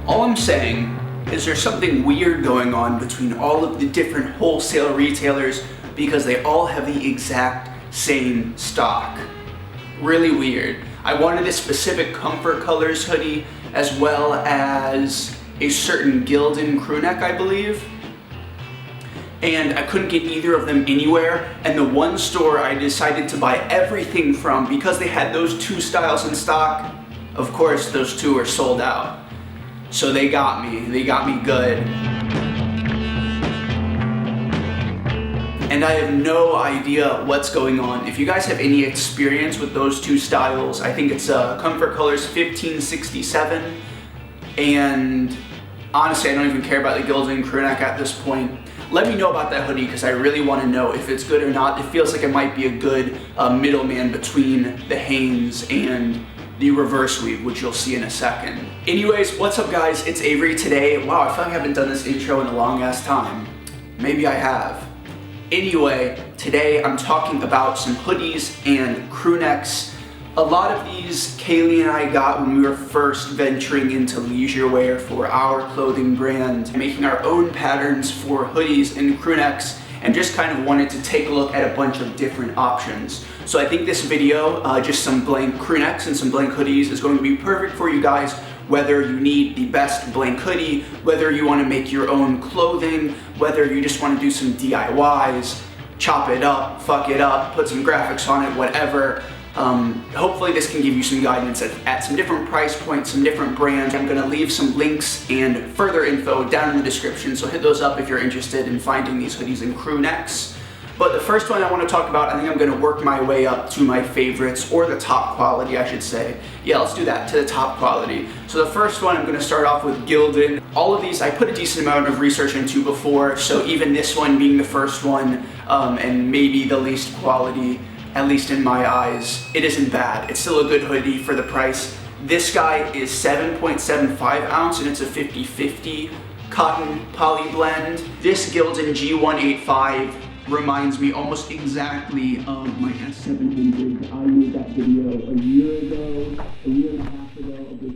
All I'm saying is there's something weird going on between all of the different wholesale retailers because they all have the exact same stock. Really weird. I wanted a specific Comfort Colors hoodie as well as a certain Gildan crewneck, I believe. And I couldn't get either of them anywhere, and the one store I decided to buy everything from, because they had those two styles in stock, of course those two are sold out. So they got me good. And I have no idea what's going on. If you guys have any experience with those two styles, I think it's Comfort Colors 1567, and honestly I don't even care about the Gildan crewneck at this point. Let me know about that hoodie because I really want to know if it's good or not. It feels like it might be a good middleman between the Hanes and the reverse weave, which you'll see in a second. Anyways, what's up guys? It's Avery today. Wow, I feel like I haven't done this intro in a long ass time. Maybe I have. Anyway, today I'm talking about some hoodies and crewnecks. A lot of these Kaylee and I got when we were first venturing into leisure wear for our clothing brand, making our own patterns for hoodies and crewnecks, and just kind of wanted to take a look at a bunch of different options. So I think this video, just some blank crewnecks and some blank hoodies, is going to be perfect for you guys, whether you need the best blank hoodie, whether you want to make your own clothing, whether you just want to do some DIYs, chop it up, fuck it up, put some graphics on it, whatever. Hopefully this can give you some guidance at some different price points, some different brands. I'm going to leave some links and further info down in the description, so hit those up if you're interested in finding these hoodies and crewnecks. But the first one I want to talk about, I think I'm going to work my way up to my favorites, or the top quality I should say. Yeah, let's do that, to the top quality. So the first one, I'm going to start off with Gildan. All of these I put a decent amount of research into before, so even this one being the first one, and maybe the least quality, at least in my eyes, it isn't bad. It's still a good hoodie for the price. This guy is 7.75 ounce and it's a 50-50 cotton poly blend. This Gildan G185 reminds me almost exactly of my S700. I made that video a year and a half ago of this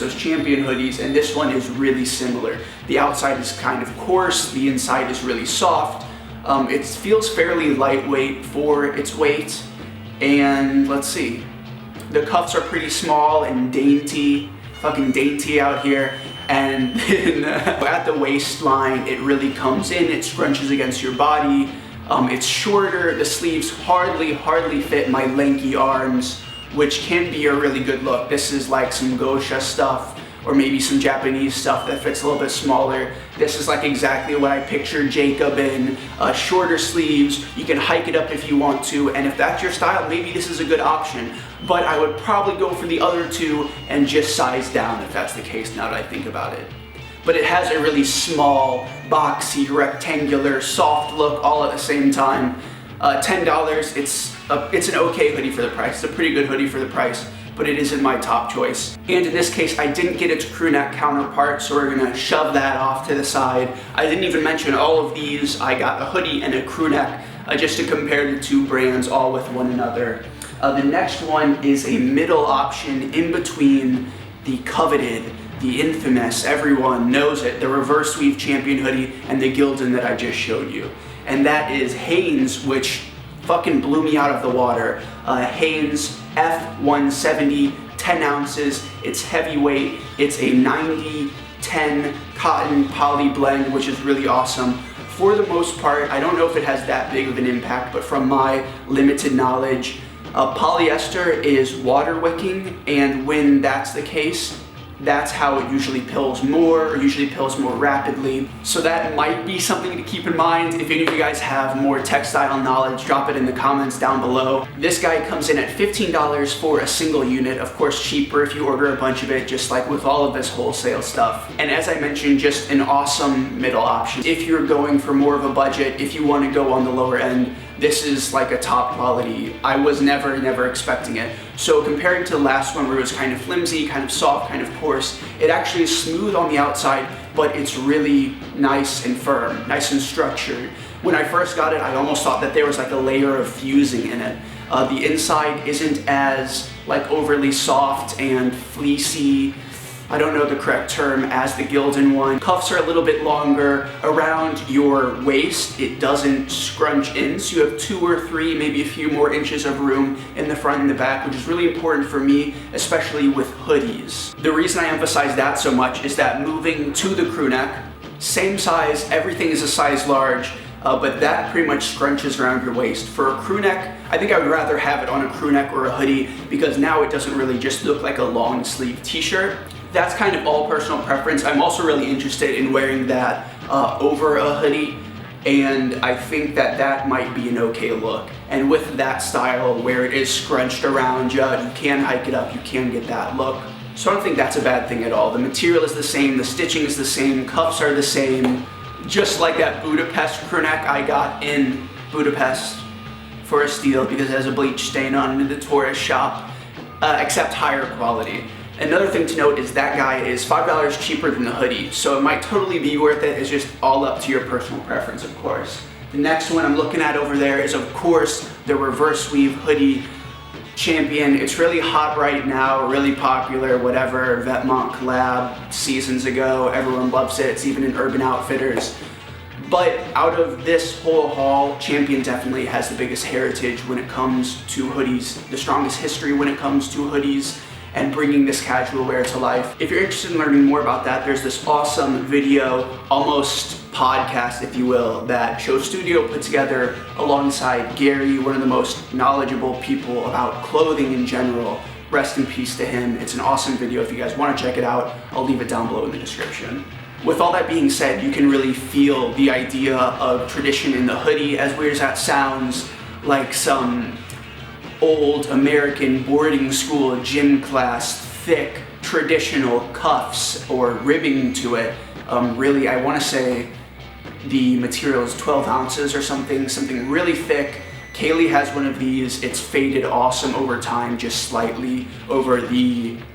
those champion hoodies, and this one is really similar. The outside is kind of coarse, the inside is really soft. It feels fairly lightweight for its weight, and let's see, the cuffs are pretty small and dainty, fucking dainty out here, and then at the waistline it really comes in, it scrunches against your body. It's shorter, the sleeves hardly fit my lanky arms, which can be a really good look. This is like some Gosha stuff, or maybe some Japanese stuff that fits a little bit smaller. This is like exactly what I pictured Jacob in. Shorter sleeves, you can hike it up if you want to, and if that's your style, maybe this is a good option. But I would probably go for the other two and just size down if that's the case, now that I think about it. But it has a really small, boxy, rectangular, soft look all at the same time. $10, it's an okay hoodie for the price. It's a pretty good hoodie for the price, but it isn't my top choice. And in this case, I didn't get its crewneck counterpart, so we're gonna shove that off to the side. I didn't even mention all of these. I got a hoodie and a crewneck just to compare the two brands all with one another. The next one is a middle option in between the coveted, the infamous, everyone knows it, the reverse weave champion hoodie and the Gildan that I just showed you. And that is Hanes, which fucking blew me out of the water. Hanes F170, 10 ounces, it's heavyweight, it's a 90-10 cotton poly blend, which is really awesome. For the most part, I don't know if it has that big of an impact, but from my limited knowledge, polyester is water wicking, and when that's the case, that's how it usually pills more, or usually pills more rapidly. So that might be something to keep in mind. If any of you guys have more textile knowledge, drop it in the comments down below. This guy comes in at $15 for a single unit, of course cheaper if you order a bunch of it, just like with all of this wholesale stuff. And as I mentioned, just an awesome middle option. If you're going for more of a budget, if you want to go on the lower end, this is like a top quality. I was never expecting it. So comparing to the last one where it was kind of flimsy, kind of soft, kind of coarse, it actually is smooth on the outside, but it's really nice and firm, nice and structured. When I first got it, I almost thought that there was like a layer of fusing in it. The inside isn't as like overly soft and fleecy, I don't know the correct term, as the Gildan one. Cuffs are a little bit longer around your waist. It doesn't scrunch in, so you have 2 or 3, maybe a few more inches of room in the front and the back, which is really important for me, especially with hoodies. The reason I emphasize that so much is that moving to the crew neck, same size, everything is a size large, but that pretty much scrunches around your waist. For a crew neck, I think I would rather have it on a crew neck or a hoodie, because now it doesn't really just look like a long sleeve t-shirt. That's kind of all personal preference. I'm also really interested in wearing that over a hoodie, and I think that that might be an okay look. And with that style where it is scrunched around you, you can hike it up, you can get that look. So I don't think that's a bad thing at all. The material is the same, the stitching is the same, cuffs are the same. Just like that Budapest crew neck I got in Budapest for a steal because it has a bleach stain on it in the tourist shop, except higher quality. Another thing to note is that guy is $5 cheaper than the hoodie, so it might totally be worth it. It's just all up to your personal preference, of course. The next one I'm looking at over there is, of course, the reverse weave hoodie Champion. It's really hot right now, really popular, whatever, Vetements collab seasons ago. Everyone loves it. It's even in Urban Outfitters. But out of this whole haul, Champion definitely has the biggest heritage when it comes to hoodies, the strongest history when it comes to hoodies, and bringing this casual wear to life. If you're interested in learning more about that, there's this awesome video, almost podcast if you will, that Show Studio put together alongside Gary, one of the most knowledgeable people about clothing in general. Rest in peace to him. It's an awesome video. If you guys want to check it out, I'll leave it down below in the description. With all that being said, you can really feel the idea of tradition in the hoodie. As weird as that sounds, like some old American boarding school gym class, thick traditional cuffs or ribbing to it. Really, I want to say the material is 12 ounces or something really thick. Kaylee has one of these. It's faded awesome over time, just slightly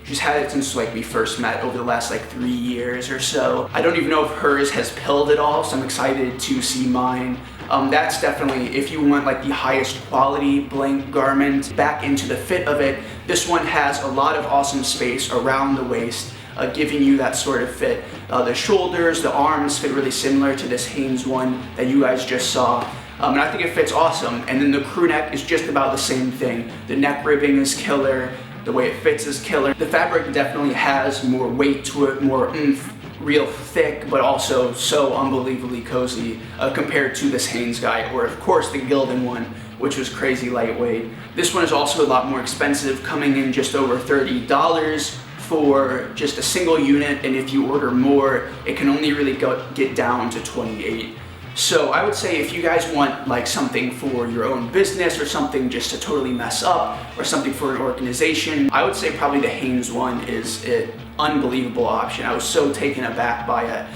she's had it since like we first met over the last like 3 years or so. I don't even know if hers has pilled at all, so I'm excited to see mine. That's definitely, if you want like the highest quality blank garment back into the fit of it, this one has a lot of awesome space around the waist, giving you that sort of fit. The shoulders, the arms fit really similar to this Hanes one that you guys just saw. And I think it fits awesome. And then the crew neck is just about the same thing. The neck ribbing is killer, the way it fits is killer. The fabric definitely has more weight to it, more oomph, real thick, but also so unbelievably cozy compared to this Hanes guy, or of course the Gildan one, which was crazy lightweight. This one is also a lot more expensive, coming in just over $30 for just a single unit, and if you order more, it can only really get down to $28. So I would say if you guys want like something for your own business or something just to totally mess up, or something for an organization, I would say probably the Hanes one is an unbelievable option. I was so taken aback by it.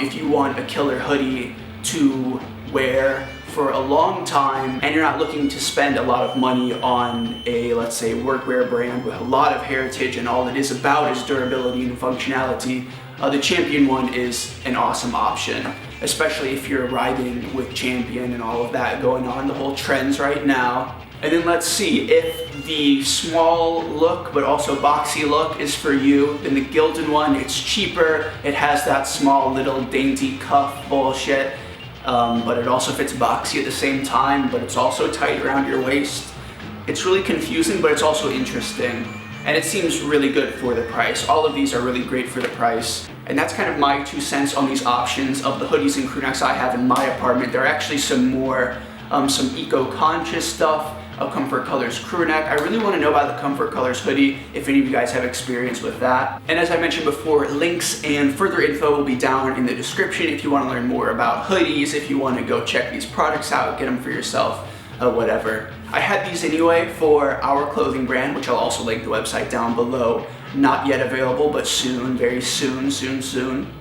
If you want a killer hoodie to wear for a long time and you're not looking to spend a lot of money on a, let's say, workwear brand with a lot of heritage and all it is about is durability and functionality, the Champion one is an awesome option, especially if you're riding with Champion and all of that going on, the whole trends right now. And then let's see, if the small look but also boxy look is for you, then the Gildan one, it's cheaper, it has that small little dainty cuff bullshit, but it also fits boxy at the same time, but it's also tight around your waist. It's really confusing, but it's also interesting. And it seems really good for the price. All of these are really great for the price. And that's kind of my 2 cents on these options of the hoodies and crew necks I have in my apartment. There are actually some more, some eco-conscious stuff. A Comfort Colors crew neck. I really want to know about the Comfort Colors hoodie, if any of you guys have experience with that. And as I mentioned before, links and further info will be down in the description if you want to learn more about hoodies, if you want to go check these products out, get them for yourself, whatever. I had these anyway for our clothing brand, which I'll also link the website down below. Not yet available, but soon, very soon, soon.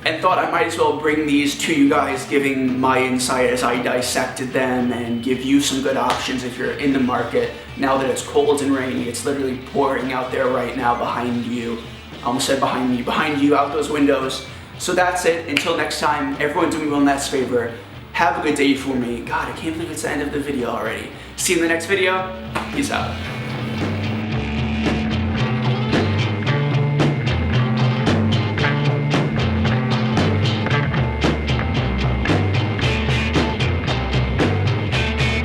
And thought I might as well bring these to you guys, giving my insight as I dissected them and give you some good options if you're in the market. Now that it's cold and rainy, it's literally pouring out there right now behind you. I almost said behind me, behind you, out those windows. So that's it. Until next time, everyone do me one last favor. Have a good day for me. God, I can't believe it's the end of the video already. See you in the next video. Peace out.